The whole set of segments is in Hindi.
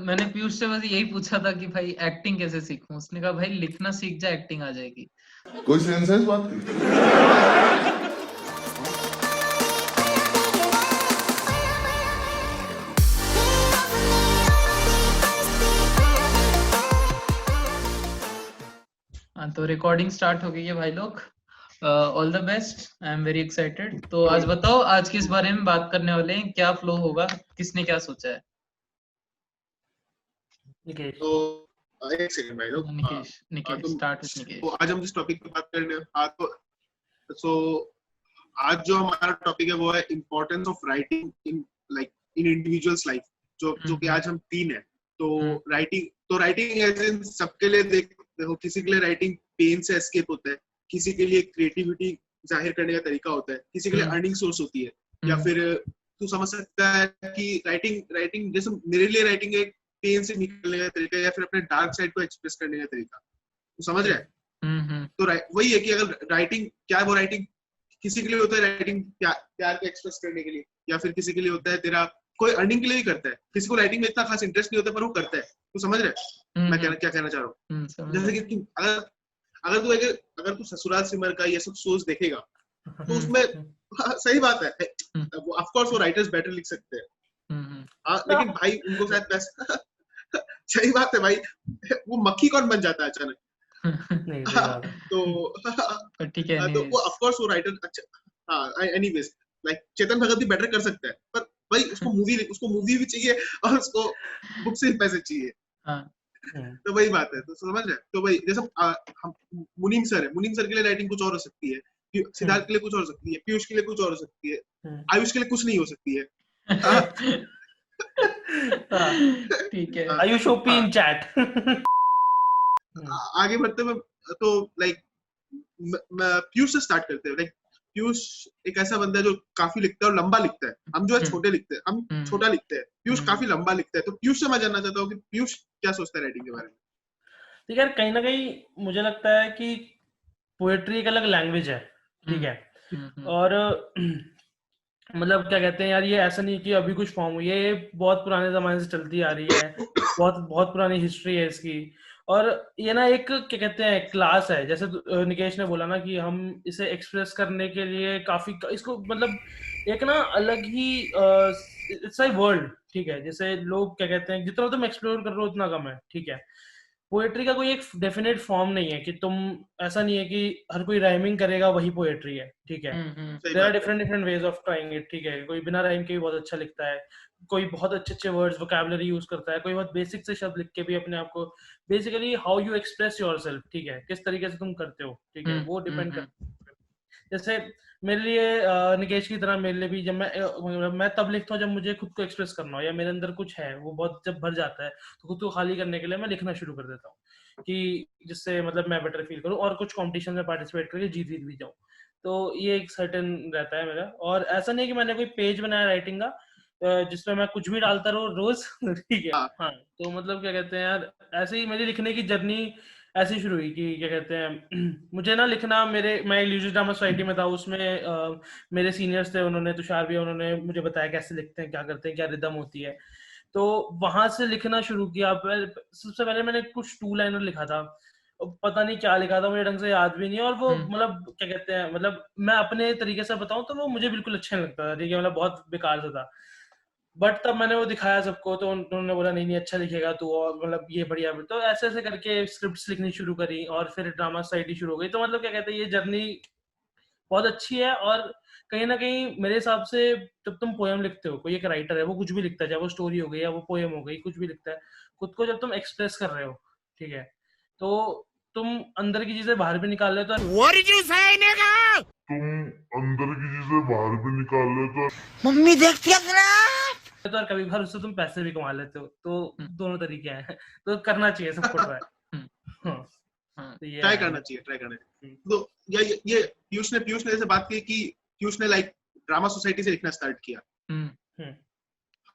मैंने पीयूष से बस यही पूछा था कि भाई एक्टिंग कैसे सीखूं। उसने कहा भाई लिखना सीख जा, एक्टिंग आ जाएगी। कोई सेंस है इस बात की? हाँ, तो रिकॉर्डिंग स्टार्ट हो गई है भाई लोग। All the best, I am very excited. तो आज बताओ, आज किस बारे में बात करने वाले हैं, क्या फ्लो होगा, किसने क्या सोचा है? निकेश। तो एक सेकंड भाई लोग, निकेश स्टार्ट विद निकेश। तो आज हम जिस टॉपिक पे बात करने तो आज जो हमारा टॉपिक है वो है importance of writing in in individuals life, जो कि आज हम 3 है। तो राइटिंग एज इन सबके लिए देखो, किसी के लिए राइटिंग पेन से एस्केप होता है, किसी के लिए क्रिएटिविटी जाहिर करने का तरीका होता है, किसी के लिए अर्निंग सोर्स होती है, या फिर तू समझ सकता है कि राइटिंग जैसे मेरे लिए राइटिंग एक पेन से निकलने का तरीका, या फिर अपने डार्क साइड को एक्सप्रेस करने का तरीका। तू समझ रहा है? तो वही है कि अगर राइटिंग क्या है, वो राइटिंग किसी के लिए होता है राइटिंग प्यार को एक्सप्रेस करने के लिए, या फिर किसी के लिए होता है तेरा कोई अर्निंग के लिए भी करता है। किसी को राइटिंग में इतना खास इंटरेस्ट नहीं होता पर वो करता है। तू समझ रहा है मैं क्या कहना चाह रहा हूँ? जैसे कि अगर तू ससुराल सिमर का ये सब शोज देखेगा तो उसमें सही बात है, ऑफ कोर्स वो राइटर्स बेटर लिख सकते हैं, लेकिन भाई उनको शायद पैसा सही बात है भाई, वो मक्खी कौन बन जाता है अचानक? तो ठीक है, तो वो ऑफ कोर्स वो राइटर अच्छा, हाँ एनीवेज लाइक चेतन भगत भी बेटर कर सकता है, पर भाई उसको मूवी भी चाहिए और उसको बुक से पैसे चाहिए। तो वही बात है, तो समझ रहे? तो भाई जैसे हम मुनीम सर के लिए राइटिंग कुछ और हो सकती है, सिद्धार्थ के लिए कुछ और हो सकती है, पीयूष के लिए कुछ और हो सकती है, आयुष के लिए कुछ नहीं हो सकती है। ठीक है, आयुष ओपी इन चैट। आगे बढ़ते हुए तो लाइक पीयूष से स्टार्ट करते हैं। लाइक पीयूष एक ऐसा बंदा है जो काफी लिखता है और लंबा लिखता है। हम जो है छोटे लिखते हैं, हम छोटा लिखते हैं, पीयूष काफी लंबा लिखता है। तो पीयूष से मैं जानना चाहता हूँ कि पीयूष क्या सोचता है राइटिंग के बारे में? ठीक है, कहीं ना कहीं मुझे लगता है कि पोएट्री एक अलग लैंग्वेज है, ठीक है, और मतलब क्या कहते हैं यार, ये ऐसा नहीं कि अभी कुछ फॉर्म हुई है, ये बहुत पुराने जमाने से चलती आ रही है, बहुत पुरानी हिस्ट्री है इसकी। और ये ना एक क्या कहते हैं क्लास है, जैसे निकेश ने बोला ना कि हम इसे एक्सप्रेस करने के लिए काफी इसको मतलब एक ना अलग ही इट्स अ वर्ल्ड, ठीक है, जैसे लोग क्या कहते हैं जितना तुम एक्सप्लोर कर रहे हो उतना कम है, ठीक है। पोएट्री का कोई एक डेफिनेट फॉर्म नहीं है कि तुम ऐसा नहीं है कि हर कोई राइमिंग करेगा वही पोएट्री है, ठीक है। There are different ways of trying it, ठीक है। कोई बिना राइम के भी बहुत अच्छा लिखता है, कोई बहुत अच्छे वर्ड्स वोकैबुलरी यूज करता है, कोई बहुत बेसिक से शब्द लिख के भी अपने आप को basically how you express yourself, ठीक है, किस तरीके से तुम करते हो, ठीक है, वो डिपेंड करता है। जैसे मेरे लिए निकेश की तरह मेरे लिए भी जब मैं तब लिखता हूँ जब मुझे खुद को एक्सप्रेस करना हो या मेरे अंदर कुछ है वो बहुत जब भर जाता है तो खुद को खाली करने के लिए मैं लिखना शुरू कर देता हूँ कि जिससे मतलब मैं बेटर फील करूँ और कुछ कॉम्पिटिशन में पार्टिसिपेट करके जीत भी जाऊँ। तो ये एक सर्टेन रहता है मेरा। और ऐसा नहीं कि मैंने कोई पेज बनाया राइटिंग का जिसमें मैं कुछ भी डालता रहूँ रोज, ठीक है। हाँ, तो मतलब क्या कहते हैं यार, ऐसे ही मेरी लिखने की जर्नी ऐसी शुरू हुई कि क्या कहते हैं मुझे ना लिखना मैं इल्यूजन ड्रामा सोसाइटी में था, उसमें मेरे सीनियर्स थे, उन्होंने तुषार भी, उन्होंने मुझे बताया कैसे लिखते हैं, क्या करते हैं, क्या रिदम होती है। तो वहां से लिखना शुरू किया। सबसे पहले मैंने कुछ 2 लाइनर लिखा था, पता नहीं क्या लिखा था, मुझे ढंग से याद भी नहीं है। और वो मतलब क्या कहते हैं, मतलब मैं अपने तरीके से बताऊं तो वो मुझे बिल्कुल अच्छा नहीं लगता था, ठीक है, मतलब बहुत बेकार सा था। बट तब मैंने वो दिखाया सबको तो उन्होंने बोला नहीं अच्छा लिखेगा तू, और मतलब ये बढ़िया। तो ऐसे ऐसे करके स्क्रिप्ट्स लिखनी शुरू करी और फिर ड्रामा सोसाइटी शुरू हो गई। तो मतलब क्या कहते हैं ये जर्नी बहुत अच्छी है। और कहीं ना कहीं मेरे हिसाब से जब तुम पोएम लिखते हो, कोई एक राइटर है वो कुछ भी लिखता है, चाहे वो स्टोरी हो गई या वो पोएम हो गई, कुछ भी लिखता है, खुद को जब तुम एक्सप्रेस कर रहे हो, ठीक है, तो तुम अंदर की चीजें बाहर भी निकाल लेते हो। What did you say, nigga? तुम अंदर की चीजें बाहर भी निकाल लेते हो। मम्मी देखती है तो और कभी बार उससे तुम पैसे भी कमा लेते हो। तो दोनों तरीके हैं, तो करना चाहिए सबको ट्राई। ट्राई करना चाहिए। तो ये पीयूष ने जैसे बात की कि पीयूष ने लाइक ड्रामा सोसाइटी से लिखना स्टार्ट किया।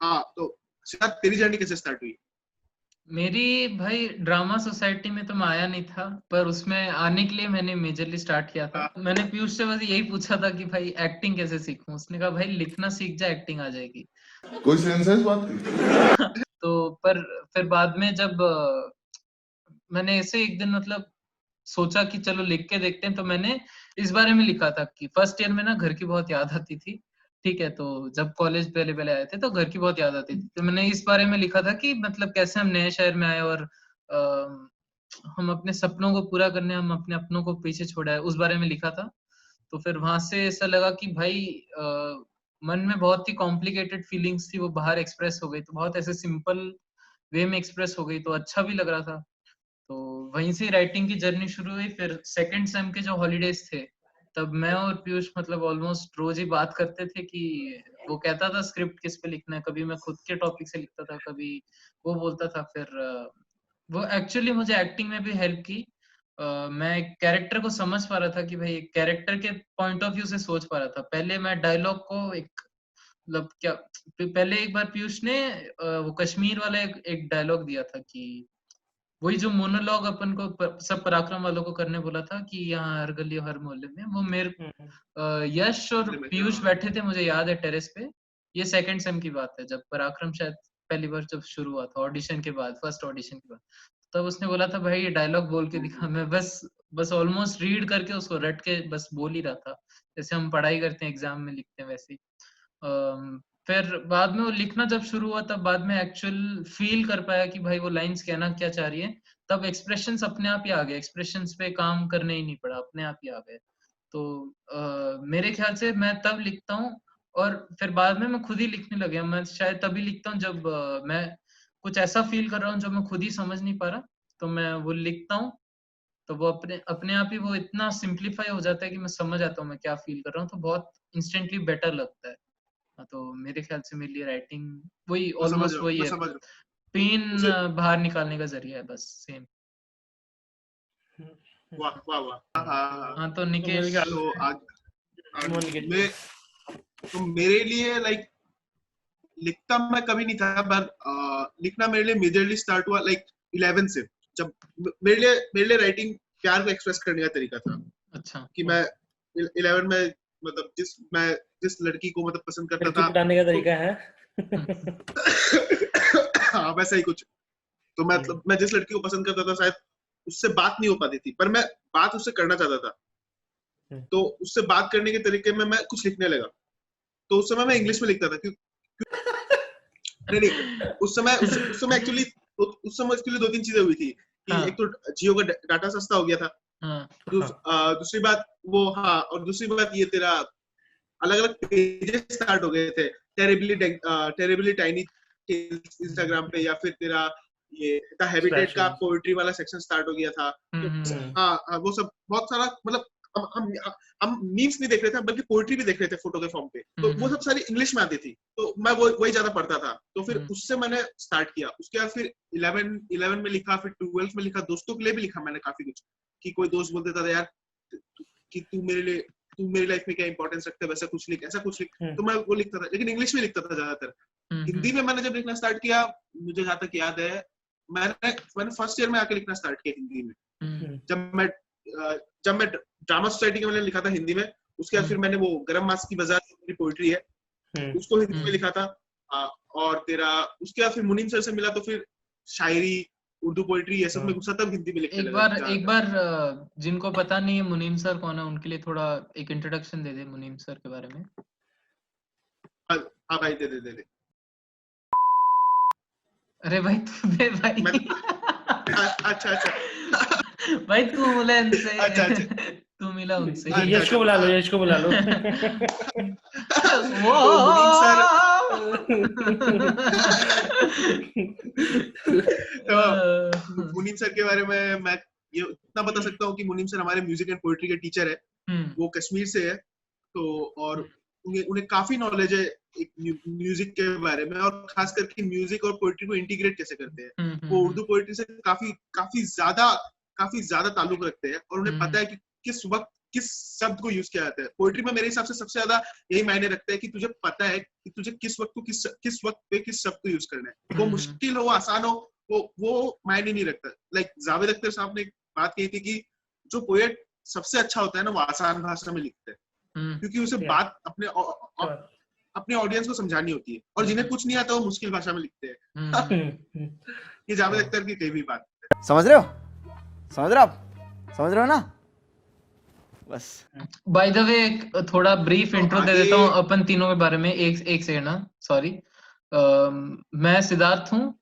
हाँ, तो सिद्धार्थ तेरी जर्नी कैसे स्टार्ट हुई? मेरी भाई ड्रामा सोसाइटी में तो मैं आया नहीं था, पर उसमें आने के लिए मैंने मेजरली स्टार्ट किया था। मैंने पीयूष से बस यही पूछा था कि भाई एक्टिंग कैसे सीखूं। उसने कहा भाई लिखना सीख जा, एक्टिंग आ जाएगी। कोई सेंस है इस बात की? तो पर फिर बाद में जब मैंने ऐसे एक दिन मतलब सोचा कि चलो लिख के देखते हैं, तो मैंने इस बारे में लिखा था कि फर्स्ट ईयर में ना घर की बहुत याद आती थी, ठीक है, तो जब कॉलेज पहले पहले आए थे तो घर की बहुत याद आती थी, तो मैंने इस बारे में लिखा था कि मतलब कैसे हम नए शहर में आए और हम अपने सपनों को पूरा करने हम अपने अपनों को पीछे छोड़ा है, उस बारे में लिखा था। तो फिर वहां से ऐसा लगा कि भाई मन में बहुत ही कॉम्प्लिकेटेड फीलिंग्स थी, वो बाहर एक्सप्रेस हो गई, तो बहुत ऐसे सिंपल वे में एक्सप्रेस हो गई, तो अच्छा भी लग रहा था। तो वहीं से राइटिंग की जर्नी शुरू हुई। फिर सेकंड सेम के जो हॉलीडेज थे, तब मैं और पीयूष मतलब ऑलमोस्ट रोज ही बात करते थे कि वो कहता था स्क्रिप्ट किस पे लिखना है, कभी मैं खुद के टॉपिक से लिखता था, कभी वो बोलता था। फिर वो एक्चुअली मुझे एक्टिंग में भी हेल्प की। मैं कैरेक्टर को समझ पा रहा था कि भाई कैरेक्टर के पॉइंट ऑफ व्यू से सोच पा रहा था। पहले मैं डायलॉग को एक मतलब क्या, पहले एक बार पीयूष ने वो कश्मीर वाला एक डायलॉग दिया था कि वही जो मोनोलॉग अपन को सब पराक्रम वालों को करने बोला था कि यहाँ हर गली हर मोहल्ले में, वो मेरे यश और पीयूष बैठे थे, मुझे याद है टेरेस पे। ये सेकंड सेम की बात है, जब पराक्रम शायद पहली बार जब शुरू हुआ था ऑडिशन के बाद, फर्स्ट ऑडिशन के बाद। तब उसने बोला था भाई ये डायलॉग बोल के दिखा। मैं बस ऑलमोस्ट रीड करके उसको रट के बस बोल ही रहा था, जैसे हम पढ़ाई करते हैं एग्जाम में लिखते हैं वैसे ही। फिर बाद में वो लिखना जब शुरू हुआ, तब बाद में एक्चुअल फील कर पाया कि भाई वो लाइंस कहना क्या चाह रही है। तब एक्सप्रेशंस अपने आप ही आ गए, एक्सप्रेशंस पे काम करने ही नहीं पड़ा, अपने आप ही आ गए। तो मेरे ख्याल से मैं तब लिखता हूँ, और फिर बाद में मैं खुद ही लिखने लगे। मैं शायद तभी लिखता हूँ जब मैं कुछ ऐसा फील कर रहा हूँ जो मैं खुद ही समझ नहीं पा रहा, तो मैं वो लिखता हूँ, तो वो अपने अपने आप ही वो इतना सिंप्लीफाई हो जाता है कि मैं समझ आता हूँ मैं क्या फील कर रहा हूँ, तो बहुत इंस्टेंटली बेटर लगता है। तो मेरे ख्याल से मेरे लिए राइटिंग वही मैं समझ ऑलमोस्ट रहा हूँ, वही मैं है, समझ रहा हूँ पेन उसे। बाहर निकालने का जरिया है, बस सेम। वाह वाह वाह। हाँ, हाँ तो तो मेरे निकेश, ख्याल तो से आज निकेश मैं, तो मेरे लिए लाइक लिखता मैं कभी नहीं था, पर लिखना मेरे लिए मेजरली स्टार्ट हुआ लाइक 11 से, जब मेरे लिए राइटिंग प्यार को एक्सप्रेस करने का तरीका था। अच्छा कि मैं 11 में मतलब जिस लड़की को मतलब पसंद करता लड़की था, पटाने का तरीका है। हाँ वैसा ही कुछ। तो मतलब मैं जिस लड़की को पसंद करता था, शायद उससे बात नहीं हो पाती थी, पर मैं बात उससे करना चाहता था। तो उससे बात करने के तरीके में मैं कुछ लिखने लगा। तो उस समय मैं इंग्लिश में लिखता था, नहीं उस समय एक्चुअली दो तीन चीजें हुई थी कि हाँ, एक तो जियो का डाटा सस्ता हो गया था, हाँ, दूसरी बात वो, हाँ, और दूसरी बात ये तेरा अलग अलग पेजेस स्टार्ट हो गए थे, टेरिबली टाइनी इंस्टाग्राम पे, या फिर तेरा ये द हैबिटेट का पोएट्री वाला सेक्शन स्टार्ट हो गया था। तो हाँ वो सब बहुत सारा मतलब हम मीम्स नहीं देख रहे थे, बल्कि पोएट्री भी देख रहे थे फोटो के फॉर्म पे, तो वो सब सारी इंग्लिश में आती थी, तो मैं वही ज्यादा पढ़ता था। तो फिर उससे मैंने स्टार्ट किया। उसके बाद फिर 11 में लिखा, फिर 12 में लिखा, दोस्तों के लिए भी लिखा मैंने काफी कुछ, कि कोई दोस्त बोल देता था यार कि तू मेरी लाइफ में क्या इंपॉर्टेंस रखते है, वैसा कुछ लिख, ऐसा कुछ लिख, तो मैं वो लिखता था, लेकिन इंग्लिश में लिखता था ज्यादातर। हिंदी में मैंने जब लिखना स्टार्ट किया, मुझे जहाँ तक याद है, मैंने फर्स्ट ईयर में आके लिखना स्टार्ट किया हिंदी में। जब मैं ड्रामा सोसाइटी के मैंने लिखा था हिंदी में, उसके बाद फिर मैंने वो गरम मास की बाजार मेरी पोएट्री है, उसको हिंदी में लिखा था। और तेरा उसके बाद फिर मुनीम सर से मिला, तो फिर शायरी, उर्दू पोएट्री, ये सब में घुसा, तब हिंदी में लिखने लगा। एक बार जिनको पता नहीं है मुनीम सर कौन है, उनके लिए थोड़ा एक इंट्रोडक्शन दे दे मुनीम सर के बारे में। हाँ भाई, दे। अरे भाई तू दे भाई। अच्छा भाई तू मिला उनसे। अच्छा तू मिला उनसे। यश को बुला लो, यश को बुला लो। वो तो मुनीम सर, तो मुनीम सर के बारे में मैं ये इतना बता सकता हूँ कि मुनीम सर हमारे म्यूजिक एंड पोएट्री के टीचर है। वो कश्मीर से है, तो और उन्हें काफी नॉलेज है म्यूजिक के बारे में, और खास करके म्यूजिक और पोएट्री को इंटीग्रेट कैसे करते हैं। वो उर्दू पोएट्री से काफी ज्यादा ताल्लुक रखते हैं, और उन्हें पता है कि किस वक्त किस शब्द को यूज किया जाता है। पोएट्री में मेरे हिसाब से सबसे ज्यादा यही मायने रखता है कि तुझे पता है कि तुझे किस वक्त को किस वक्त पे किस शब्द को यूज करना है। वो मुश्किल हो, आसान हो, वो मायने नहीं रखता। लाइक जावेद अख्तर साहब ने एक बात कही थी कि जो पोएट सबसे अच्छा होता है ना, वो आसान भाषा में लिखता है, क्योंकि उसे बात अपने अपने ऑडियंस को समझानी होती है, और जिन्हें कुछ नहीं आता वो मुश्किल भाषा में लिखते हैं। हम्म, ये जावेद अख्तर की कई भी बात है। समझ रहे हो आप समझ रहे हो ना बस। बाय द वे थोड़ा ब्रीफ तो इंट्रो दे आगे देता हूँ अपन तीनों के बारे में। एक सेकंड ना, सॉरी। मैं सिद्धार्थ हूँ,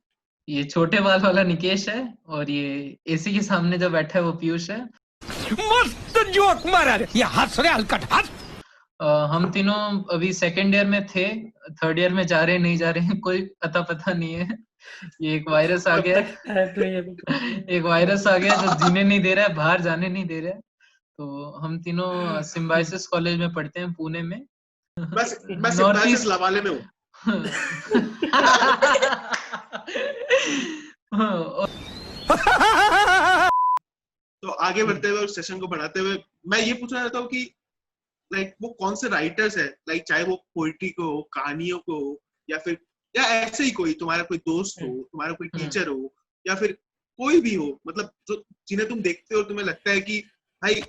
ये छोटे बाल वाला निकेश है, और ये एसी के सामने जो बैठा है वो पीयूष है। मस्त जोक मारा रे, ये हंस रहे हलकट हंस। हम तीनों अभी सेकेंड ईयर में थे, थर्ड ईयर में जा रहे हैं नहीं जा रहे हैं कोई अता पता नहीं है। ये एक वायरस आ कब गया तक है तो ये भी पता नहीं। एक वायरस आ गया जो जीने नहीं दे रहा है, बाहर जाने नहीं दे रहा है। तो हम तीनों सिम्बायोसिस कॉलेज में पढ़ते हैं, पुणे में। मैं नॉर्थ सिम्बायोसिस ईस्ट लवाले में हूँ। तो आगे बढ़ते हुए उस सेशन को बढ़ाते हुए मैं ये पूछना चाहता हूँ कि लाइक वो कौन से राइटर्स है, लाइक चाहे वो पोइट्री को हो, कहानियों को हो, या ऐसे ही कोई तुम्हारा कोई दोस्त हो, तुम्हारा कोई टीचर हो, या फिर कोई भी हो, मतलब जो जिन्हें तुम देखते हो और तुम्हें लगता है कि भाई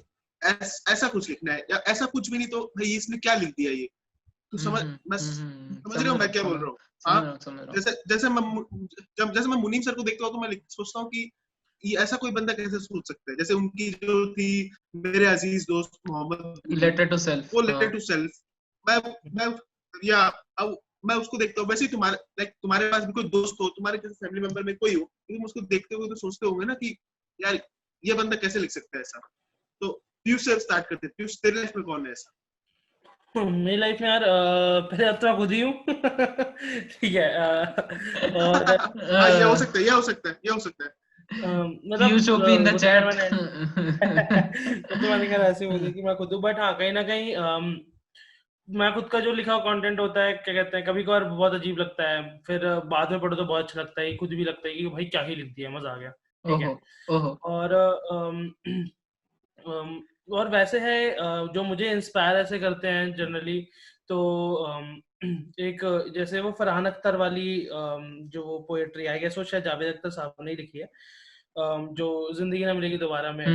ऐसा कुछ लिखना है, या ऐसा कुछ भी नहीं तो भाई इसने क्या लिख दिया ये। तो समझ रहे हो मैं क्या बोल रहा हूँ? हाँ, जैसे मैं मुनीम सर को देखता हूँ तो मैं सोचता हूँ कि ये ऐसा कोई बंदा कैसे सोच सकता है। जैसे उनकी जो थी मेरे अजीज दोस्त मोहम्मद, लेटर टू सेल्फ, वो लेटर टू सेल्फ, मैं या अब मैं उसको देखता हूँ। वैसे ही तुम्हारे पास भी कोई दोस्त हो, तुम्हारे जैसे फैमिली मेंबर में कोई हो, तुम उसको देखते हो तो सोचते होंगे ना कि यार ये बंदा कैसे लिख सकता है ऐसा। तो पीयूष से स्टार्ट करते हैं। पीयूष, तेरे लाइफ में कौन है ऐसा? मेरी लाइफ में यार पहले अब तो मैं खुद ही हूँ। ठीक है। और ये हो सकता है मतलब Piyush OP in the chat. तो मैंने कहा ऐसे बोली कि मैं खुद हूँ, बट हाँ कहीं ना कहीं मैं खुद का जो लिखा हुआ कंटेंट होता है, क्या कहते हैं, कभी कभार बहुत अजीब लगता है, फिर बाद में पढ़ो तो बहुत अच्छा लगता है, खुद भी लगता है कि भाई क्या ही लिख दिया, मजा आ गया। ठीक है। और और वैसे है जो मुझे इंस्पायर ऐसे करते हैं जनरली, तो एक जैसे वो फरहान अख्तर वाली जो वो पोएट्री आई गेस वो शायद जावेद अख्तर साहब ने लिखी है, जो जिंदगी ना मिलेगी दोबारा में,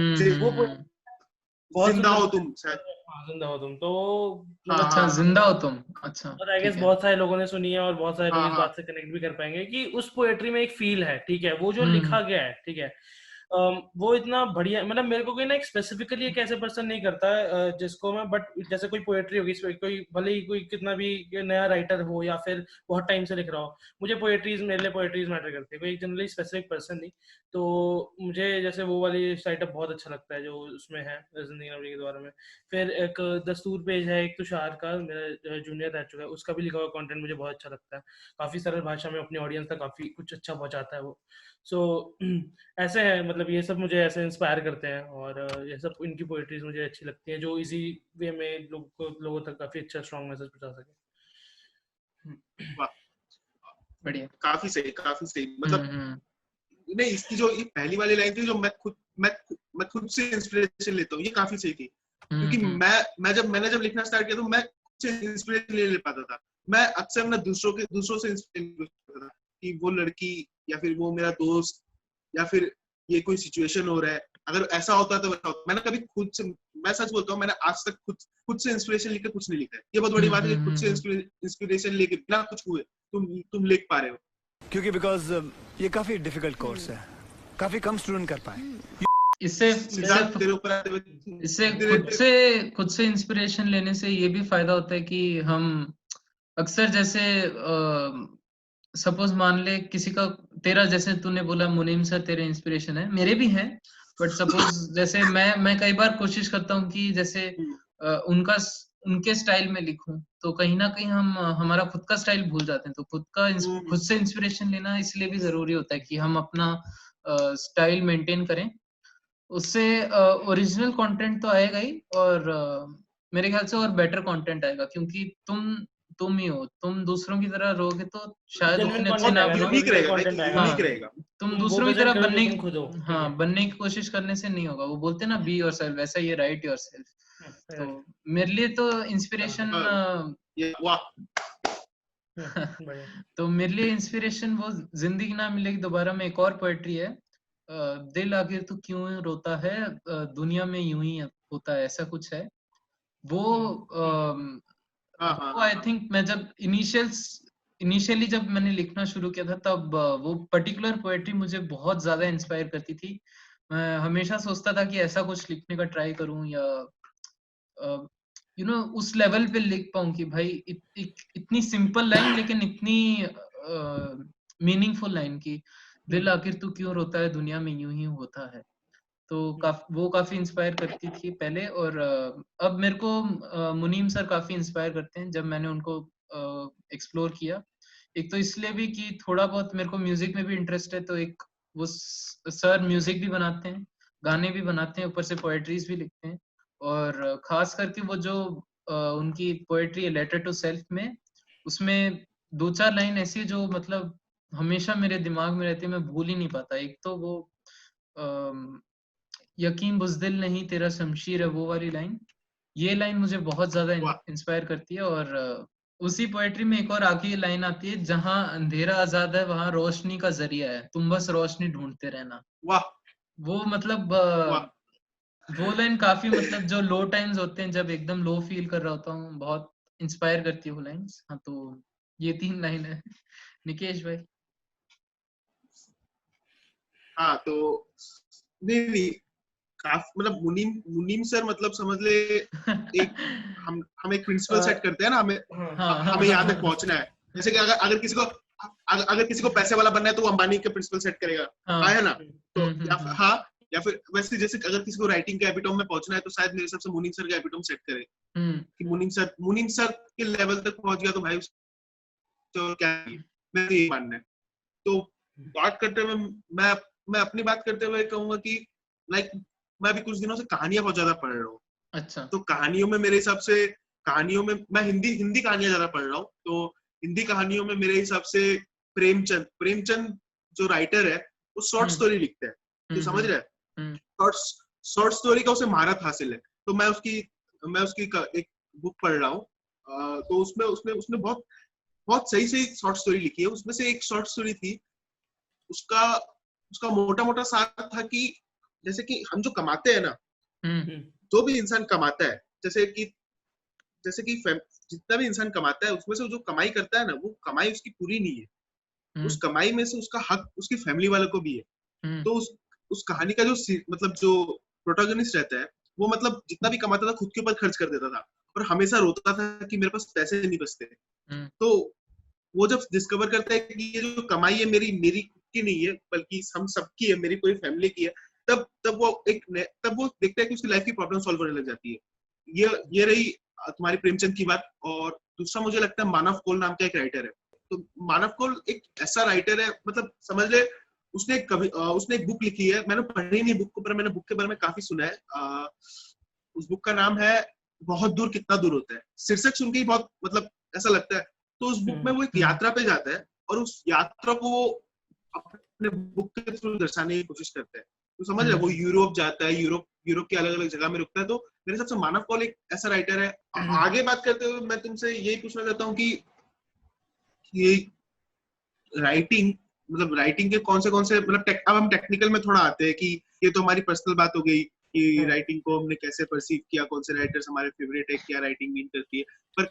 वो बहुत जिंदा हो तुम शायद। हाँ, जिंदा हो तुम, तो अच्छा, जिंदा हो तुम, अच्छा, और आई गेस बहुत सारे लोगों ने सुनी है, और बहुत सारे लोग इस बात से कनेक्ट भी कर पाएंगे कि उस पोएट्री में एक फील है। ठीक है, वो जो लिखा गया है, ठीक है, वो इतना बढ़िया, मतलब मेरे को कोई ना एक स्पेसिफिकली एक ऐसे पर्सन नहीं करता जिसको मैं, बट जैसे कोई पोएट्री होगी, कोई भले ही कोई कितना भी नया राइटर हो या फिर बहुत टाइम से लिख रहा हो, मुझे मेरे लिए पोएट्रीज मैटर करती है, कोई जनरली स्पेसिफिक पर्सन नहीं। तो मुझे जैसे वो वाली राइटर बहुत अच्छा लगता है जो उसमें है जिंदगी ना मिलेगी दोबारा में। फिर एक दस्तूर पेज है, एक तुषार का, मेरा जूनियर रह चुका है, उसका भी लिखा हुआ कंटेंट मुझे बहुत अच्छा लगता है, काफी सरल भाषा में अपनी ऑडियंस तक काफी कुछ अच्छा पहुंचाता है वो। सो ऐसे है, मतलब ये सब मुझे ऐसे इंस्पायर करते हैं, और ये सब इनकी पोएट्रीज मुझे अच्छी लगती हैं जो इजी वे में लोगों तक काफी अच्छा स्ट्रॉन्ग मैसेज पहुंचा सके। बढ़िया, काफी सही मतलब नहीं, इसकी जो ये पहली वाली लाइन थी जो मैं खुद से इंस्पिरेशन लेता हूँ, ये काफी सही थी। क्योंकि मैंने जब लिखना स्टार्ट किया तो मैं खुद से इंस्पिरेशन ले पाता था। मैं अक्सर ना दूसरों से इंस्पिरेशन लेता था कि वो लड़की या फिर वो मेरा दोस्त या फिर ये कोई सिचुएशन हो रहा है, अगर ऐसा होता तो वैसा होता। मैंने कभी खुद से, मैं सच बोलता हूँ, मैंने आज तक खुद से इंस्पिरेशन लेकर कुछ नहीं लिखा है। ये बहुत बड़ी बात है कि खुद से इंस्पिरेशन लेके बिना कुछ हुए तुम लिख पा रहे हो। क्योंकि बिकॉज ये काफी डिफिकल्ट कोर्स है, काफी कम स्टूडेंट कर पाए। इससे खुद से इंस्पिरेशन लेने से ये भी फायदा होता है कि हम अक्सर जैसे सपोज मान ले किसी का, तेरा जैसे तूने बोला मुनीम सर तेरे इंस्पिरेशन है, मेरे भी हैं, बट सपोज जैसे मैं कई बार कोशिश करता हूँ कि जैसे उनके स्टाइल में लिखूं, तो कहीं ना कहीं हम हमारा खुद का स्टाइल भूल जाते हैं। तो खुद से इंस्पिरेशन लेना इसलिए भी जरूरी होता है कि हम अपना स्टाइल मेंटेन करें, उससे ओरिजिनल कंटेंट तो आएगा ही, और मेरे ख्याल से और बेटर कंटेंट आएगा, क्योंकि तुम ही हो, तुम दूसरों की तरह रहोगे तो शायद उतने अच्छे ना बनाओ, यूनिक रहेगा। तुम दूसरों की तरह बनने की कोशिश करने से नहीं होगा। वो बोलते हैं ना, बी योरसेल्फ, वैसा ये राइट योरसेल्फ। तो मेरे लिए तो इंस्पिरेशन तो मेरे लिए इंस्पिरेशन वो जिंदगी ना मिलेगी दोबारा में एक और पोएट्री है, दिल आखिर तो क्यों रोता है, दुनिया में यूं ही होता है, ऐसा कुछ है वो। वो आई थिंक मैं जब इनिशियली जब मैंने लिखना शुरू किया था तब वो पर्टिकुलर पोएट्री मुझे बहुत ज्यादा इंस्पायर करती थी। मैं हमेशा सोचता था कि ऐसा कुछ लिखने का ट्राई करूं या उस लेवल पे लिख पाऊं कि भाई इतनी सिंपल लाइन लेकिन इतनी मीनिंगफुल लाइन की दिल आखिर तू क्यों रोता है दुनिया में यूं ही होता है। तो वो काफी इंस्पायर करती थी पहले, और अब मेरे को मुनीम सर काफी इंस्पायर करते हैं जब मैंने उनको एक्सप्लोर किया। एक तो इसलिए भी कि थोड़ा बहुत मेरे को म्यूजिक में भी इंटरेस्ट है, तो एक वो सर म्यूजिक भी बनाते हैं, गाने भी बनाते हैं, ऊपर से पोएट्रीज भी लिखते हैं। और खास करके वो जो उनकी पोएट्री है लेटर टू सेल्फ में, उसमें 2-4 लाइन ऐसी है जो मतलब हमेशा मेरे दिमाग में रहती है, मैं भूल ही नहीं पाता। एक तो वो यकीन बुज़दिल नहीं तेरा शमशीर है, वो वाली लाइन, ये लाइन मुझे बहुत ज्यादा इंस्पायर करती है। और उसी पोएट्री में एक और आखिरी लाइन आती है, जहां अंधेरा आजाद है वहां रोशनी का जरिया है, तुम बस रोशनी ढूंढते रहना। वाह वो मतलब वाह वो लाइन काफी मतलब जो लो टाइम्स होते हैं जब एकदम लो फील कर रहा होता हूँ, बहुत इंस्पायर करती है वो लाइन्स। हाँ, तो ये 3 लाइन है। निकेश भाई। हाँ तो नहीं नहीं काफी मतलब मुनीम मुनीम सर मतलब समझ ले एक हम एक प्रिंसिपल सेट करते हैं ना, हमें हाँ हमें यहाँ तक पहुंचना है। जैसे कि अगर किसी को पैसे वाला बनना है तो वो अंबानी के प्रिंसिपल सेट करेगा, हाँ है ना। तो हाँ या फिर वैसे जैसे अगर किसी को राइटिंग के एपिटोम में पहुंचना है तो शायद मेरे हिसाब से मुनीम सर का एपिटोम सेट करे कि मुनीम सर के लेवल तक पहुंच गया तो भाई तो क्या मेरा ये मानना है। तो बात करते हुए मैं अपनी बात करते हुए कहूंगा कि लाइक मैं अभी कुछ दिनों से कहानियां बहुत ज्यादा पढ़ रहा हूँ। अच्छा। तो कहानियों में मेरे हिसाब से कहानियों में मैं हिंदी कहानियां ज्यादा पढ़ रहा हूँ। तो हिंदी कहानियों में मेरे हिसाब से प्रेमचंद जो राइटर है वो शॉर्ट स्टोरी लिखता है, तो समझ रहे हैं, शॉर्ट स्टोरी का उसे महारत हासिल है। तो मैं उसकी एक बुक पढ़ रहा हूँ। तो उसमें उसने उसने बहुत बहुत सही सही शॉर्ट स्टोरी लिखी है। उसमें से एक शॉर्ट स्टोरी थी, उसका मोटा मोटा सार था कि जैसे कि हम जो कमाते हैं ना, जो भी इंसान कमाता है, जैसे कि जितना भी इंसान कमाता है उसमें से जो कमाई करता है ना, वो कमाई उसकी पूरी नहीं है। उस कमाई में से उसका हक उसकी फैमिली वालों को भी है। तो उस कहानी का जो मतलब जो प्रोटोगनिस्ट रहता है वो मतलब जितना भी कमाता था खुद के ऊपर खर्च कर देता था और हमेशा रोता था कि मेरे पास पैसे नहीं बचते। तो वो जब डिस्कवर करता है कि ये जो कमाई है मेरी की नहीं है बल्कि हम सबकी है, मेरी पूरी फैमिली की है, तब वो देखता है कि उसकी लाइफ की प्रॉब्लम सॉल्व होने लग जाती है। ये रही तुम्हारी प्रेमचंद की बात। और दूसरा मुझे लगता है मानव कौल नाम का एक राइटर है। तो मानव कौल एक ऐसा राइटर है, मतलब समझ ले उसने एक बुक लिखी है, मैंने पढ़ी नहीं बुक को, पर मैंने बुक के बारे में काफी सुना है। उस बुक का नाम है बहुत दूर कितना दूर होता है। शीर्षक सुन के ही बहुत मतलब ऐसा लगता है। तो उस बुक में वो एक यात्रा पे जाता है और उस यात्रा को वो अपने बुक के थ्रू दर्शाने की कोशिश करता है। तो समझ रहे, वो यूरोप जाता है, यूरोप के अलग अलग जगह में रुकता है। तो मेरे हिसाब से मानव कौल एक ऐसा राइटर है। आगे बात करते हुए मैं तुमसे यही पूछना चाहता हूँ कि ये राइटिंग के कौन से मतलब अब हम टेक्निकल में थोड़ा आते हैं कि ये तो हमारी पर्सनल बात हो गई कि राइटिंग को हमने कैसे परसीव किया, कौन से राइटर्स हमारे फेवरेट है, क्या राइटिंग मीन करती है। पर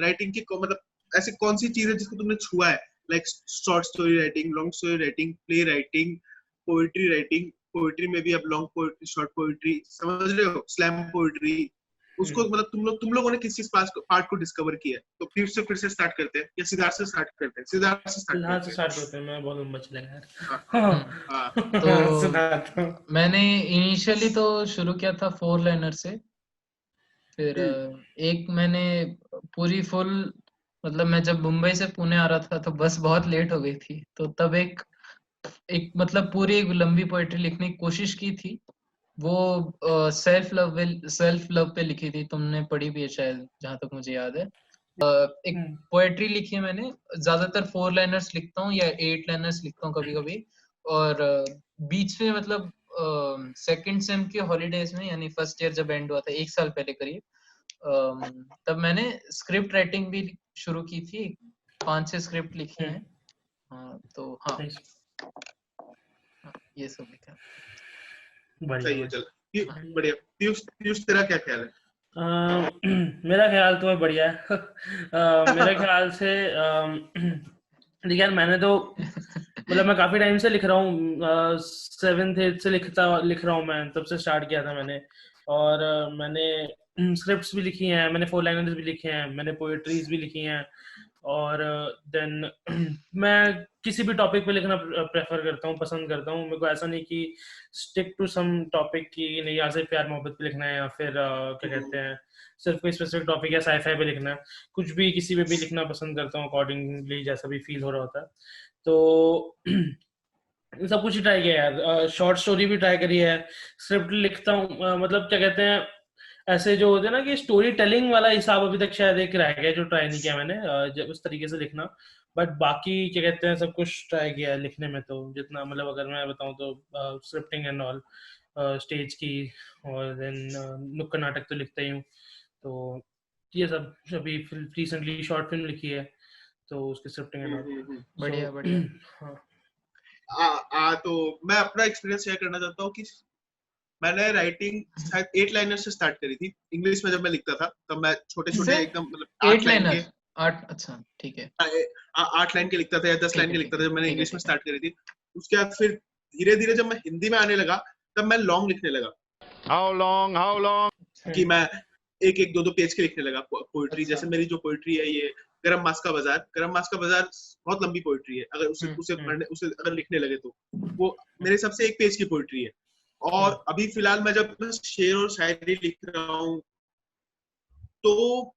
राइटिंग की मतलब ऐसी कौन सी चीज है जिसको तुमने छुआ है, like short story writing, long story writing, play writing, poetry writing, poetry में भी अब लॉन्ग पोएट्री, शॉर्ट पोएट्री, समझ रहे हो, स्लैम पोएट्री, उसको मतलब तुम लोगों ने किस चीज पार्ट को डिस्कवर किया? तो फिर से स्टार्ट करते हैं या सिद्धार्थ से स्टार्ट करते हैं? सिद्धार्थ से स्टार्ट करते हैं। मैं बहुत लंबा चलेगा यार। तो मैंने इनिशियली तो शुरू किया था 4 लाइनर से, फिर एक मैंने पूरी फुल मतलब मैं जब मुंबई से पुणे आ रहा था तो बस बहुत लेट हो गई थी, तो तब एक मतलब पूरी एक लंबी पोएट्री लिखने की कोशिश की थी। वो सेल्फ लव पे लिखी थी, तुमने पढ़ी भी है शायद जहां तक मुझे याद है। एक पोएट्री लिखी है मैंने, ज्यादातर 4 लाइनर्स लिखता हूँ या 8 लाइनर्स लिखता हूँ कभी कभी। और बीच में मतलब सेकंड सेम के हॉलीडेज में, यानी फर्स्ट ईयर जब एंड हुआ था 1 साल पहले करीब, तब मैंने स्क्रिप्ट राइटिंग भी शुरू की थी, 5-6 स्क्रिप्ट लिखी हैं। तो हाँ, ये सब लिखा। सही है, चल बढ़िया। पीयूष तेरा क्या ख्याल है? मेरा ख्याल तो बढ़िया है। मेरे ख्याल से देखिए यार, मैंने तो मतलब मैं काफी टाइम से लिख रहा हूँ, 7th 8th से लिख रहा हूँ मैं, तब से स्टार्ट किया था मैंने। और मैंने स्क्रिप्ट्स भी लिखी हैं, मैंने 4 लाइनर्स भी लिखे हैं, मैंने पोएट्रीज भी लिखी हैं। और देन मैं किसी भी टॉपिक पे लिखना प्रेफर करता हूँ, पसंद करता हूँ। मेरे को ऐसा नहीं कि स्टिक टू सम टॉपिक की नहीं, या सिर्फ प्यार मोहब्बत पे लिखना है, या फिर क्या कहते हैं सिर्फ कोई स्पेसिफिक टॉपिक या साईफाई पे लिखना है। कुछ भी किसी पे भी लिखना पसंद करता हूँ, अकॉर्डिंगली जैसा भी फील हो रहा होता है। तो सब कुछ ही ट्राई किया यार, शॉर्ट स्टोरी भी ट्राई करी है, स्क्रिप्ट लिखता हूँ, मतलब क्या कहते हैं ऐसे जो होते हैं ना कि स्टोरी टेलिंग वाला हिसाब अभी तक शायद एक रह गया जो ट्राई नहीं किया मैंने, उस तरीके से लिखना। बट बाकी क्या कहते हैं सब कुछ ट्राई किया है लिखने में, तो जितना मतलब अगर मैं बताऊं तो स्क्रिप्टिंग एंड ऑल, स्टेज की, और देन नुक्कड़ नाटक तो लिखता ही हूँ। तो ये सब अभी रिसेंटली शॉर्ट फिल्म लिखी है, तो उसकी स्क्रिप्टिंग एंड ऑल। बढ़िया बढ़िया। हाँ। तो मैं अपना एक्सपीरियंस शेयर करना चाहता हूँ कि मैंने राइटिंग शायद 8 लाइनर से स्टार्ट करी थी। इंग्लिश में जब मैं लिखता था तब मैं छोटे छोटे एकदम मतलब 8 लाइनर 8, अच्छा ठीक है। 8 लाइन के लिखता था या 10 लाइन के लिखता था जब मैंने इंग्लिश में स्टार्ट करी थी। उसके बाद फिर धीरे धीरे जब मैं हिंदी में आने लगा तब मैं लॉन्ग लिखने लगा। हाउ लॉन्ग कि मैं एक एक दो दो पेज के लिखने लगा पोइट्री। अच्छा। जैसे मेरी जो पोइट्री है ये गरम मास का बाजार बहुत लंबी पोइट्री है। अगर उसे अगर लिखने लगे तो वो मेरे हिसाब से एक पेज की पोइट्री है। और अभी फिलहाल मैं जब शेर और शायरी लिख रहा हूँ तो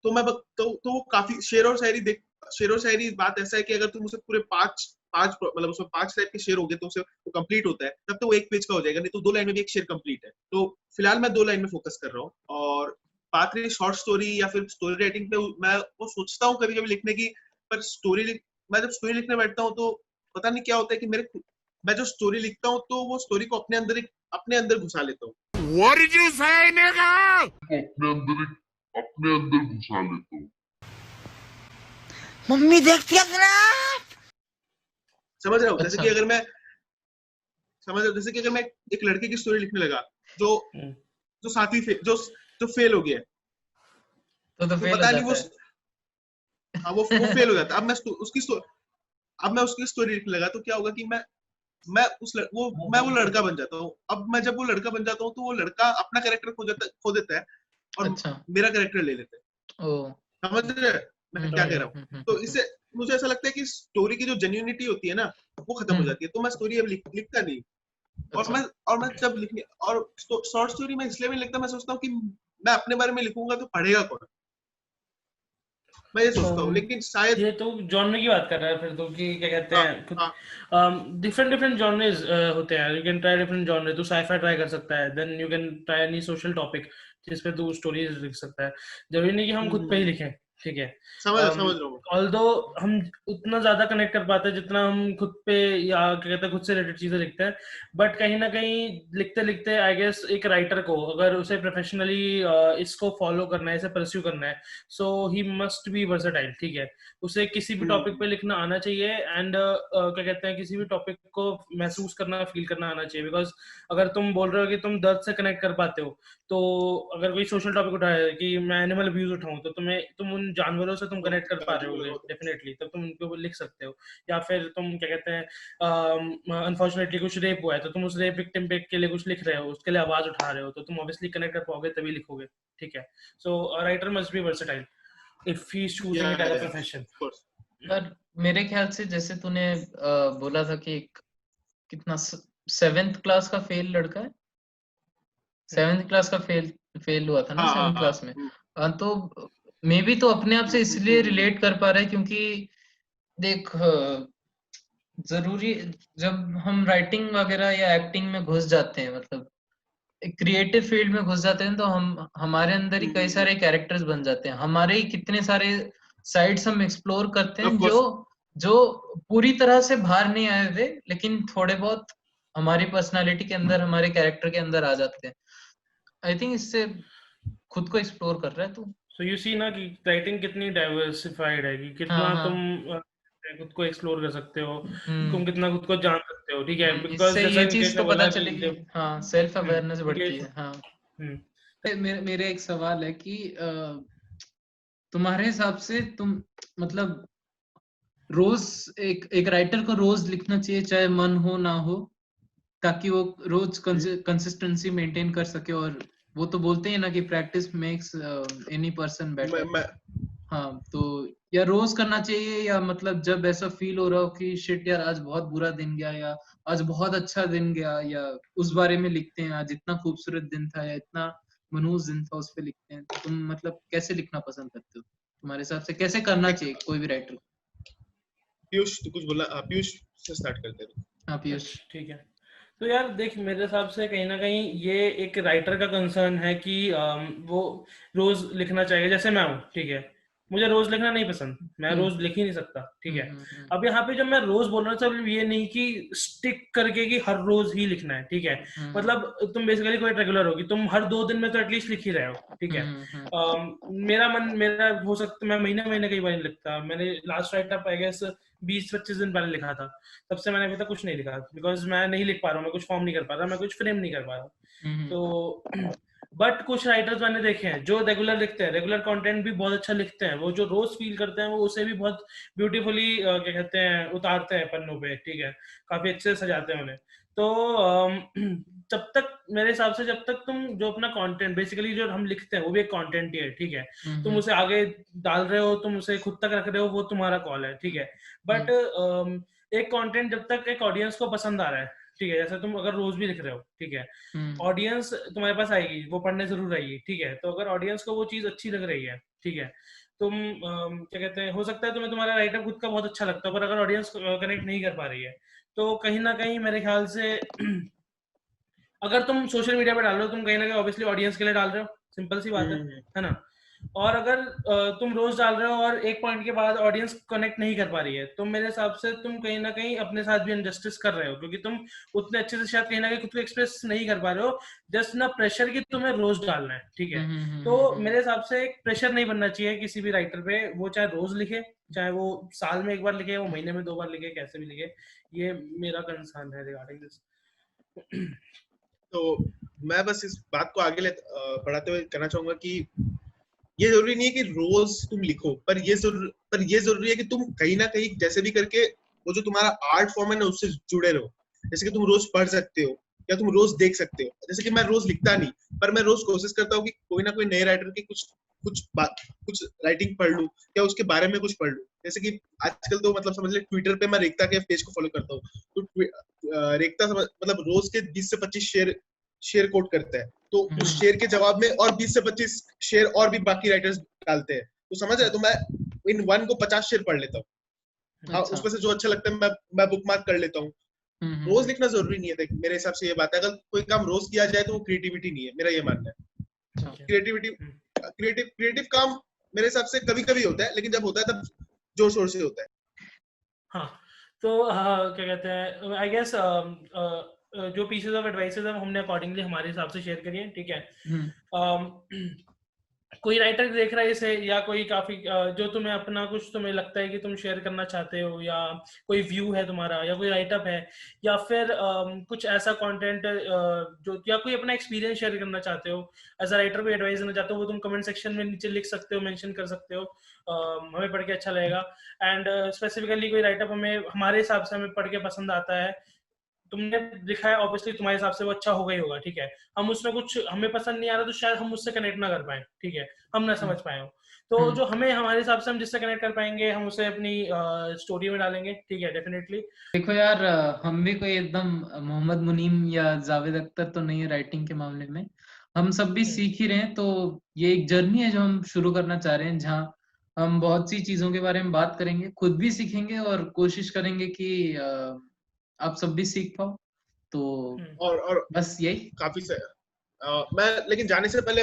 मैं तो वो काफी शेर और शायरी बात ऐसा है कि अगर तुम उसे पूरे पांच पांच मतलब उसमें 5 टाइप के शेर हो गए तो उसे वो कंप्लीट होता है, तब तो वो एक पेज का हो जाएगा। नहीं तो 2 लाइन में भी एक शेर कंप्लीट है। तो फिलहाल मैं 2 लाइन में फोकस कर रहा हूँ। और बात रही शॉर्ट स्टोरी या फिर स्टोरी राइटिंग पे, मैं वो सोचता हूँ कभी कभी लिखने की, पर मैं जब स्टोरी लिखने बैठता हूँ तो पता नहीं क्या होता है कि मैं जो स्टोरी लिखता हूँ तो वो स्टोरी को अपने अंदर घुसा लेता हूँ। What did you say, nigga? अपने अंदर घुसा लेता हूँ। मम्मी देखती है ना। समझ रहे हो? अच्छा। जैसे कि अगर मैं एक लड़के की स्टोरी लिखने लगा जो सातवीं जो फेल हो गया, तो फेल पता हो नहीं जाता है। वो फेल हो जाता है। अब मैं उसकी स्टोरी लिखने लगा तो क्या होगा कि मैं वो लड़का बन जाता हूँ। अब मैं जब वो लड़का बन जाता हूँ तो वो लड़का अपना कैरेक्टर खो देता है और अच्छा। मेरा कैरेक्टर ले लेता है। ओ। समझ रहे हैं मैं क्या कह रहा हूँ? तो इससे मुझे ऐसा लगता है कि स्टोरी की जो जेन्युइनिटी होती है ना वो खत्म हो जाती है। तो मैं स्टोरी अब लिखता नहीं। अच्छा। और मैं जब लिखने और शॉर्ट स्टोरी में इसलिए नहीं लिखता, मैं सोचता हूँ कि मैं अपने बारे में लिखूंगा तो पढ़ेगा कौन, मैं ये सोचता हूँ। लेकिन शायद ये तो जॉनर की बात कर रहा है फिर तो, कि क्या कहते हैं कुछ हाँ, डिफरेंट जॉनर्स होते हैं। You can try different genre. तू साईफाई ट्राई कर सकता है, then you can try any social topic जिस पे तू स्टोरीज लिख सकता है। जरूरी नहीं कि हम खुद पे ही लिखें, ठीक है। समझ रहा हूँ। ऑल्दो हम उतना ज्यादा कनेक्ट कर पाते हैं जितना हम खुद पे या क्या कहते हैं खुद से रिलेटेड चीजें लिखते हैं। बट कहीं ना कहीं लिखते लिखते आई गेस एक राइटर को अगर उसे प्रोफेशनली इसको फॉलो करना है, इसे परस्यू करना है, सो ही मस्ट बी वर्सेटाइल, ठीक है। उसे किसी भी टॉपिक पे लिखना आना चाहिए, एंड क्या कहते हैं किसी भी टॉपिक को महसूस करना, फील करना आना चाहिए। बिकॉज अगर तुम बोल रहे हो कि तुम दर्द से कनेक्ट कर पाते हो, तो अगर कोई सोशल टॉपिक उठाए कि मैं एनिमल अब्यूज उठाऊं, तो तुम उन जानवरों से तुम कनेक्ट कर पा रहे होगे डेफिनेटली, तब तुम उनको लिख सकते हो। या फिर तुम क्या कहते हैं अनफॉर्चुनेटली कुछ रेप हुआ है, तो तुम उस रेप विक्टिम के लिए कुछ लिख रहे हो, उसके लिए आवाज उठा रहे हो, तो तुम ऑब्वियसली कनेक्ट कर पाओगे, तभी लिखोगे, ठीक है। सो writer must be versatile if he's choosing it as a profession. पर मेरे ख्याल से जैसे तूने बोला था कि कितना 7th क्लास का फेल लड़का है, 7th क्लास का फेल हुआ था ना 7th क्लास में। तो मे बी तो अपने आप से इसलिए रिलेट कर पा रहा है क्योंकि देख जरूरी जब हम राइटिंग वगैरह या एक्टिंग में घुस जाते हैं, मतलब क्रिएटिव फील्ड में घुस जाते हैं, तो हमारे अंदर ही कई सारे कैरेक्टर्स बन जाते हैं, हमारे ही कितने सारे साइड्स हम एक्सप्लोर करते हैं जो पूरी तरह से बाहर नहीं आए हुए, लेकिन थोड़े बहुत हमारी पर्सनालिटी के अंदर, हमारे कैरेक्टर के अंदर आ जाते हैं। आई थिंक इससे खुद को एक्सप्लोर कर रहा है तू। So you see ना कि राइटिंग कितनी डाइवर्सिफाइड है, कि कितना हाँ, हाँ। तुम खुद को एक्सप्लोर कर सकते हो, तुम कितना खुद को जान सकते हो, ठीक है। बिकॉज इससे जैसा ये निकेश चीज ने तो बोला पता कि चलेगी। हाँ, सेल्फ अवेयरनेस बढ़ती है। हाँ। मेरे एक सवाल है कि तुम्हारे हिसाब से तुम मतलब रोज एक राइटर को रोज लिखना चाहिए चाहे मन हो ना हो, ताकि वो रोज कंसिस्टेंसी मेंटेन कर सके? और वो तो बोलते हैं ना कि practice makes any person better. हाँ, तो या रोज करना चाहिए, या मतलब जब ऐसा फील हो रहा हो कि शिट यार आज बहुत बुरा दिन गया, या आज बहुत अच्छा दिन गया, या उस बारे में लिखते हैं, आज इतना खूबसूरत दिन था या इतना मनहूस दिन था, उस पे लिखते हैं। तो तुम मतलब कैसे लिखना पसंद करते हो? तुम्हारे हिसाब से कैसे करना चाहिए कोई भी राइटर को? पीयूष तू कुछ बोला? पीयूष से स्टार्ट करते हैं। हाँ पीयूष। ठीक है। तो यार देख, मेरे हिसाब से कहीं ना कहीं ये एक राइटर का कंसर्न है कि वो रोज लिखना चाहिए। जैसे मैं हूँ, ठीक है, मुझे रोज लिखना नहीं पसंद, मैं रोज लिख ही नहीं सकता, ठीक है। अब यहाँ पे जब मैं रोज बोल रहा हूँ, मतलब ये नहीं कि स्टिक करके कि हर रोज ही लिखना है, ठीक है। मतलब तुम बेसिकली कोई रेगुलर होगी, तुम हर 2 दिन में तो एटलीस्ट लिख ही रहे हो, ठीक है। मेरा हो सकता, मैं महीने महीने कई बार नहीं लिखता। मैंने लास्ट राइटअप आई गेस 20-25 दिन पहले लिखा था, तब से मैंने अभी तक कुछ नहीं लिखा, बिकॉज मैं नहीं लिख पा रहा हूँ, मैं कुछ फॉर्म नहीं कर पा रहा, मैं कुछ फ्रेम नहीं कर पा रहा। तो बट कुछ राइटर्स मैंने देखे हैं जो रेगुलर लिखते हैं, रेगुलर कंटेंट भी बहुत अच्छा लिखते हैं। वो जो रोज फील करते हैं वो उसे भी बहुत ब्यूटीफुली क्या कहते हैं उतारते हैं पन्नों पे, ठीक है, काफी अच्छे से सजाते हैं उन्हें। तो जब तक मेरे हिसाब से, जब तक तुम जो अपना कंटेंट बेसिकली जो हम लिखते हैं वो भी एक कंटेंट ही है, ठीक है। तुम उसे आगे डाल रहे हो, तुम उसे खुद तक रख रहे हो, वो तुम्हारा कॉल है, ठीक है। बट एक कंटेंट जब तक एक ऑडियंस को पसंद आ रहा है, ठीक है, जैसे तुम अगर रोज भी लिख रहे हो, ठीक है, ऑडियंस तुम्हारे पास आएगी, वो पढ़ने जरूर आएगी, ठीक है। तो अगर ऑडियंस को वो चीज अच्छी लग रही है, ठीक है, तुम क्या कहते हैं, हो सकता है तुम्हें तुम्हारा राइटर खुद का बहुत अच्छा लगता है, पर अगर ऑडियंस कनेक्ट नहीं कर पा रही है, तो कहीं ना कहीं मेरे ख्याल से अगर तुम सोशल मीडिया पे डाल रहे हो, तुम कहीं ना कहीं ऑब्वियसली ऑडियंस के लिए डाल रहे हो, सिंपल सी बात है ना। और अगर तुम रोज डाल रहे हो और एक पॉइंट के बाद ऑडियंस कनेक्ट नहीं कर पा रही है, तो मेरे हिसाब से तुम कहीं ना कहीं अपने साथ भी इनजस्टिस कर रहे हो, क्योंकि तुम उतने अच्छे से शायद कहीं ना कहीं खुद को एक्सप्रेस नहीं कर पा रहे हो। जस्ट ना प्रेशर की तुम्हें रोज डालना है, ठीक है। तो मेरे हिसाब से एक प्रेशर नहीं बनना चाहिए किसी भी राइटर पे, वो चाहे रोज लिखे, चाहे वो साल में 1 बार लिखे, वो महीने में 2 बार लिखे, कैसे भी लिखे। ये मेरा कंसर्न है रिगार्डिंग दिस। तो मैं बस इस बात को आगे बढ़ाते हुए कहना चाहूंगा कि ये जरूरी नहीं है कि रोज तुम लिखो, पर ये जरूरी है कि तुम कहीं ना कहीं जैसे भी करके वो जो तुम्हारा आर्ट फॉर्म है ना उससे जुड़े रहो। जैसे कि तुम रोज पढ़ सकते हो या तुम रोज देख सकते हो। जैसे कि मैं रोज लिखता नहीं, पर मैं रोज कोशिश करता हूँ कि कोई ना कोई नए राइटर की कुछ राइटिंग पढ़ लूं या उसके बारे में कुछ पढ़ लूं। जैसे कि आजकल तो मतलब समझ ले ट्विटर पे मैं रेखता के पेज को फॉलो करता हूँ, तो रेखता मतलब रोज के 20 से 25 शेयर कोट करता है, तो उस शेयर के जवाब में और 20 से 25 शेयर और भी बाकी राइटर्स डालते हैं, तो समझ रहे, तो मैं इन वन को 50 शेयर पढ़ लेता हूँ। हाँ, उसमें से जो अच्छा लगता है मैं बुकमार्क कर लेता हूँ। रोज लिखना जरूरी नहीं है। देख, मेरे हिसाब से ये बात है, अगर कोई काम रोज किया जाए तो वो क्रिएटिविटी नहीं है, मेरा ये मानना है। क्रिएटिव काम मेरे हिसाब से कभी कभी होता है, लेकिन जब होता है तब जोर शोर से होता है। हाँ, तो क्या कहते हैं, आई गेस जो पीसेस ऑफ एडवाइसेस है हमने अकॉर्डिंगली हमारे हिसाब से शेयर करिए, ठीक है। कोई राइटर देख रहा है इसे, या कोई काफी जो तुम्हें अपना कुछ तुम्हें लगता है कि तुम शेयर करना चाहते हो, या कोई व्यू है तुम्हारा, या कोई राइटअप है, या फिर कुछ ऐसा कंटेंट जो, या कोई अपना एक्सपीरियंस शेयर करना चाहते हो, एज अ राइटर कोई एडवाइस देना चाहते हो, वो तुम कमेंट सेक्शन में नीचे लिख सकते हो, मेंशन कर सकते हो, हमें पढ़ के अच्छा लगेगा। एंड स्पेसिफिकली कोई राइटअप हमें हमारे हिसाब से हमें पढ़ के पसंद आता है, तुमने लिखा है, ऑब्वियसली तुम्हारे हिसाब से वो अच्छा होगा ही होगा, ठीक है। हम उसमें कुछ हमें पसंद नहीं आ रहा तो शायद हम उससे कनेक्ट ना कर पाए, ठीक है, हम ना समझ पाए हो, तो जो हमें हमारे हिसाब से हम जिससे कनेक्ट कर पाएंगे हम उसे अपनी स्टोरी में डालेंगे, ठीक है, डेफिनेटली। देखो यार, हम भी कोई एकदम मोहम्मद मुनीम या जावेद अख्तर तो नहीं है राइटिंग के मामले में, हम सब भी सीख ही रहे हैं। तो ये एक जर्नी है जो हम शुरू करना चाह रहे हैं, जहाँ हम बहुत सी चीजों के बारे में बात करेंगे, खुद भी सीखेंगे और कोशिश करेंगे कि आप सब भी सीख पाओ। तो और बस यही काफी मैं, लेकिन जाने से पहले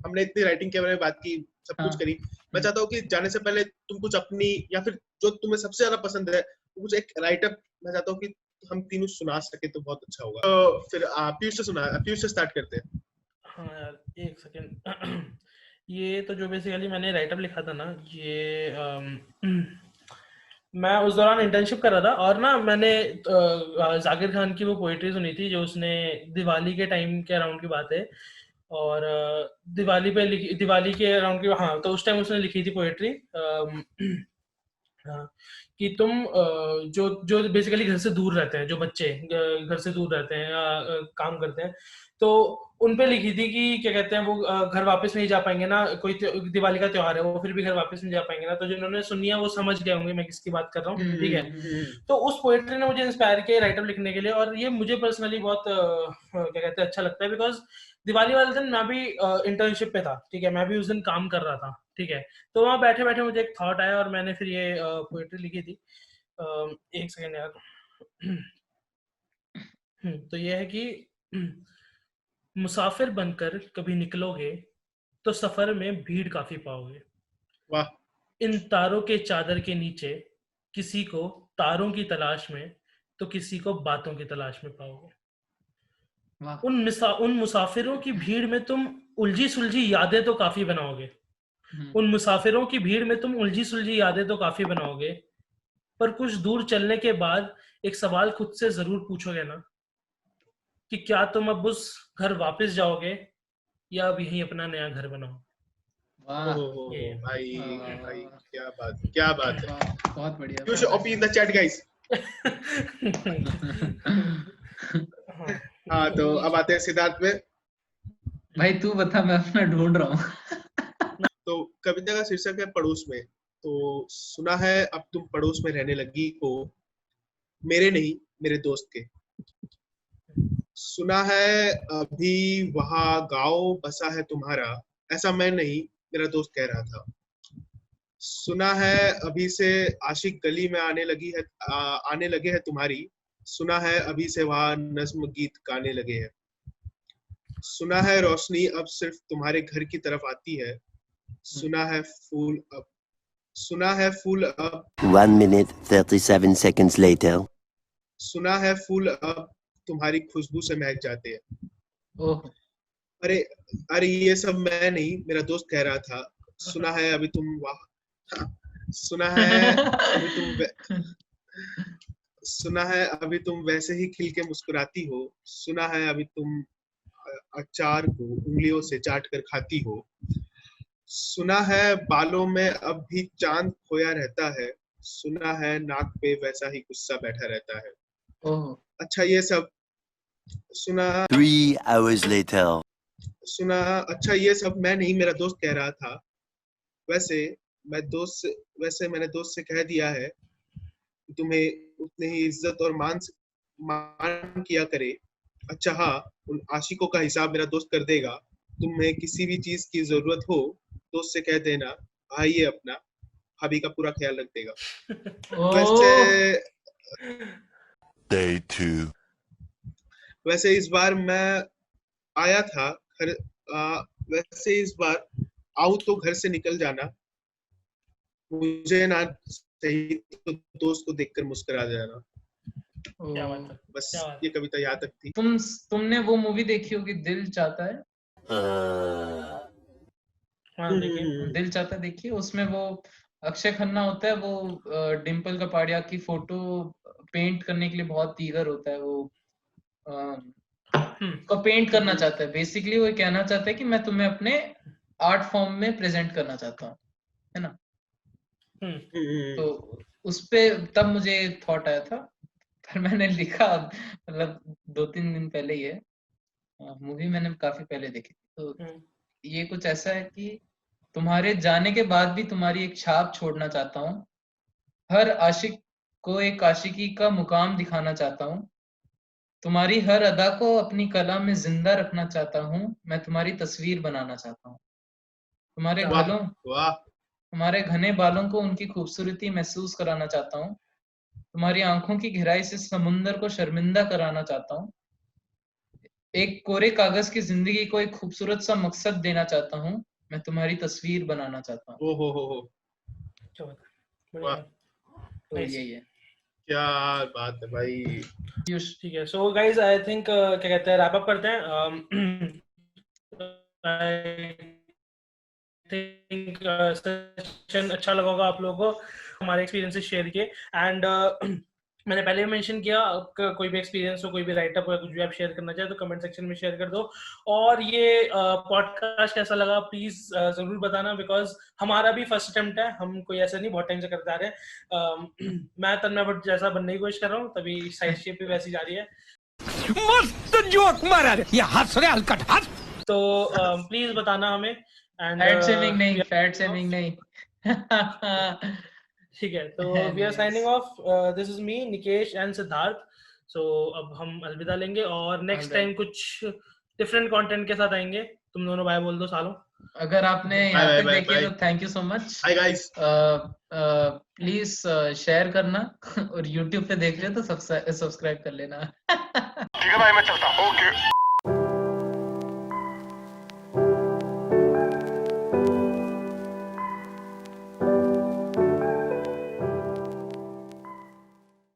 हमने इतनी राइटिंग के बारे में बात की, सब कुछ करी, मैं चाहता हूँ कि जाने से पहले तुम कुछ अपनी, या फिर जो तुम्हें सबसे ज्यादा पसंद है, कुछ एक राइटअप मैं चाहता हूँ कि हम तीनों सुना सके तो बहुत अच्छा होगा। तो फिर पीयूष से स्टार्ट करते हैं। हाँ यार, एक सेकेंड। ये तो जो बेसिकली मैंने राइटअप लिखा था ना, ये मैं उस दौरान इंटर्नशिप कर रहा था, और ना मैंने जाकिर खान की वो पोइट्री सुनी थी जो उसने दिवाली के टाइम के अराउंड की बात है, और दिवाली के अराउंड की, हाँ, तो उस टाइम उसने लिखी थी पोएट्री कि तुम जो जो बेसिकली घर से दूर रहते हैं, जो बच्चे घर से दूर रहते हैं या काम करते हैं, तो उन पे लिखी थी कि क्या कहते हैं वो घर वापस नहीं जा पाएंगे ना, कोई दिवाली का त्योहार है वो फिर भी घर वापस नहीं जा पाएंगे ना, तो जिन्होंने सुनी है वो समझ गए होंगे मैं किसकी बात कर रहा हूँ, ठीक है। तो उस पोएट्री ने मुझे इंस्पायर किया राइटर लिखने के लिए, और ये मुझे पर्सनली बहुत क्या कहते हैं अच्छा लगता है, बिकॉज दिवाली वाले दिन मैं भी इंटर्नशिप पे था, ठीक है, मैं भी उस दिन काम कर रहा था, ठीक है। तो वहाँ बैठे बैठे मुझे एक थॉट आया और मैंने फिर ये पोएट्री लिखी थी। एक सेकेंड यार। तो ये है कि मुसाफिर बनकर कभी निकलोगे तो सफर में भीड़ काफी पाओगे। वाह। इन तारों के चादर के नीचे किसी को तारों की तलाश में तो किसी को बातों की तलाश में पाओगे। वाह। उन मुसाफिरों की भीड़ में तुम उलझी सुलझी यादें तो काफी बनाओगे। उन मुसाफिरों की भीड़ में तुम उलझी सुलझी यादें तो काफी बनाओगे, पर कुछ दूर चलने के बाद एक सवाल खुद से जरूर पूछोगे ना, कि क्या तुम अब उस घर वापस जाओगे या अब यहीं अपना नया घर बनाओगे। वाह। ये है। भाई वाह, भाई वाह, क्या बात है। वाह, बहुत बढ़िया, You should बहुत copy in the chat guys। हाँ, हाँ, तो अब आते हैं सिद्धार्थ में। भाई तू बता, मैं अपना ढूंढ रहा हूँ। तो कविता का शीर्षक है पड़ोस में। तो सुना है अब तुम पड़ोस में रहने लगी हो, मेरे नहीं मेरे दोस्त के। सुना है अभी वहाँ गांव बसा है तुम्हारा, ऐसा मैं नहीं मेरा दोस्त कह रहा था। सुना है अभी से आशिक गली में आने लगे हैं तुम्हारी, सुना है अभी से वहाँ नज्म गीत गाने लगे हैं। सुना है रोशनी अब सिर्फ तुम्हारे घर की तरफ आती है, सुना है फूल अब 1 minute 37 seconds later. सुना है फूल अब तुम्हारी खुशबू से महक जाते हैं। ओह, अरे अरे ये सब मैं नहीं मेरा दोस्त कह रहा था। सुना है अभी तुम सुना है अभी तुम सुना है अभी तुम वैसे ही खिल के मुस्कुराती हो, सुना है अभी तुम अचार को उंगलियों से चाट कर खाती हो। सुना है बालों में अब भी चांद खोया रहता है, सुना है नाक पे वैसा ही गुस्सा बैठा रहता है। ओह, अच्छा ये सब सुना 3 hours later. सुना अच्छा ये सब मैं नहीं मेरा दोस्त कह रहा था। वैसे मैंने दोस्त से कह दिया है कि तुम्हें उतने ही इज्जत और मान किया करे। अच्छा हाँ, उन आशिकों का हिसाब मेरा दोस्त कर देगा। तुम्हें किसी भी चीज की जरूरत हो दोस्त से कह देना, आइए अपना भाभी का पूरा ख्याल रख देगा। ओह, Day 2। वैसे इस बार मैं आया था घर वैसे इस बार आऊं तो घर से निकल जाना, मुझे ना सही तो दोस्त को देखकर मुस्कुरा जाना। क्या बात है, बस क्या बात ये कविता यहाँ तक थी। तुमने वो मूवी देखी होगी, दिल चाहता है? हाँ, देखिए। दिल चाहता है, देखिए। उसमें वो अक्षय खन्ना होता है, वो डिम्पल कपाड़िया की फोटो पेंट करने के लिए बहुत ईगर होता है। वो को पेंट करना चाहता है। बेसिकली वो कहना चाहता है कि मैं तुम्हें अपने आर्ट फॉर्म में प्रेजेंट करना चाहता हूँ, है ना। तो उस पे तब मुझे थॉट आया था, पर मैंने लिखा मतलब 2-3 दिन पहले ही है। मूवी मैंने काफी पहले देखी थी। तो ये कुछ ऐसा है कि तुम्हारे जाने के बाद भी तुम्हारी एक छाप छोड़ना चाहता हूँ, हर आशिक को एक आशिकी का मुकाम दिखाना चाहता हूँ, तुम्हारी हर अदा को अपनी कला में जिंदा रखना चाहता हूँ, मैं तुम्हारी तस्वीर बनाना चाहता हूँ, तुम्हारे घने बालों को उनकी खूबसूरती महसूस कराना चाहता हूँ, तुम्हारी आंखों की गहराई से समुंदर को शर्मिंदा कराना चाहता हूँ, एक कोरे कागज की जिंदगी को एक खूबसूरत सा मकसद देना चाहता हूँ, मैं तुम्हारी तस्वीर बनाना चाहता हूँ। हो वाह, तो यही है। क्या बात है भाई। ठीक है, सो गाइस आई थिंक क्या कहते हैं, रैप अप करते हैं। आई थिंक सेशन अच्छा लगा होगा आप लोगों को, हमारे एक्सपीरियंसेस शेयर किए। एंड मैंने पहले भी मेंशन किया, आपका कोई भी एक्सपीरियंस हो, कोई भी राइटअप हो, कुछ भी आप शेयर करना चाहे तो कमेंट सेक्शन में शेयर कर दो। और ये पॉडकास्ट कैसा लगा प्लीज जरूर बताना, बिकॉज हमारा भी फर्स्ट अटेम्प्ट है, हम कोई ऐसा नहीं बहुत टाइम से करते आ रहे हैं। मैं तन्मय भट्ट जैसा बनने की कोशिश कर रहा हूँ, तभी साइड शेप भी वैसी जा रही है। मस्त जोक मारा रे, ये हंस रहे हलकट हंस। तो प्लीज बताना हमें। एंड फैट शेमिंग नहीं, फैट शेमिंग नहीं। ठीक है, तो we are signing off. This is me, Nikesh and Siddharth. So अब हम अलविदा लेंगे और नेक्स्ट टाइम कुछ डिफरेंट कंटेंट के साथ आएंगे। तुम दोनों बाय बोल दो सालों। अगर आपने यहाँ Bye, तक bye, देखी है bye. तो thank you so much. Hi guys. Please share करना और YouTube पे देख रहे हो तो सब्सक्राइब कर लेना। ठीक है भाई, मैं चलता हूँ। ओके।